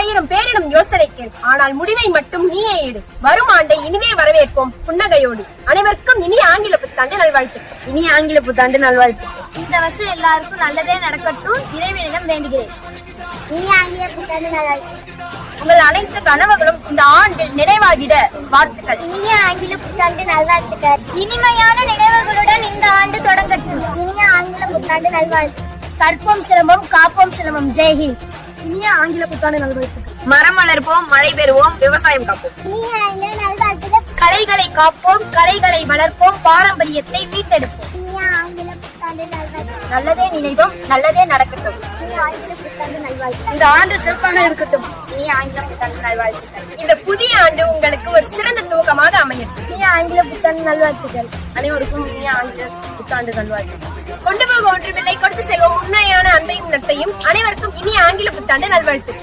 1000 பேரிடம் யோசனை கேள், ஆனால் முடிவை மட்டும் நீயே எடு. வரும் ஆண்டை இனிதே வரவேற்போம் புன்னகையோடு. அனைவருக்கும் இனிய ஆங்கில புத்தாண்டு நல்வாழ்த்துக்கள். இனிய ஆங்கில புத்தாண்டு நல்வாழ்த்துக்கள். இந்த வருஷம் எல்லாருக்கும் நல்லதே நடக்கட்டும் இறைவனிடம் வேண்டுகிறேன். இனிய ஆங்கில புத்தாண்டு நல்வாழ்த்துக்கள். உங்கள் அனைத்து கனவுகளும் இந்த ஆண்டில் நிறைவாகிட வாழ்த்துக்கள். இனிய ஆங்கில புத்தாண்டு நல்வாழ்த்துக்கள். இனிமையான நினைவுகளுடன் இந்த ஆண்டு தொடங்கட்டும். இனிய ஆங்கில புத்தாண்டு நல்வாழ்த்துக்கள். கற்போம் சிலம்பம் காப்போம் சிலம்பம். ஜெய்ஹிந்த். இனிய ஆங்கில புத்தாண்டு நல்வாழ்த்துக்கள். மரம் வளர்ப்போம், மழை பெறுவோம், விவசாயம் காப்போம். இனிய ஆங்கில நல்வாழ்த்துக்கள். கலைகளை காப்போம், கலைகளை வளர்ப்போம், பாரம்பரியத்தை மீட்டெடுப்போம். இனிய ஆங்கில புத்தாண்டு நல்வாழ்த்துக்கள். நல்லதே நினைவோம், நல்லதே நடக்கட்டும். இனிய ஆங்கில புத்தாண்டு நல்வாழ்த்துக்கள். இந்த ஆண்டு சிறப்பாக இருக்கட்டும். இனிய ஆங்கில புத்தாண்டு நல்வாழ்த்துக்கள். இந்த புதிய ஆண்டு உங்களுக்கு ஒரு சிறந்த துவக்கமாக அமையட்டும். இனிய ஆங்கில புத்தாண்டு நல்வாழ்த்துக்கள். அனைவருக்கும் இனிய ஆங்கில புத்தாண்டு நல்வாழ்த்துக்கள். கொண்டு போக ஒன்றுமில்லை, கொடுத்து செல்வோம் உண்மையான அன்பையும் நட்பையும். அனைவருக்கும் இனிய ஆங்கில புத்தாண்டு நல்வாழ்த்துக்கள்.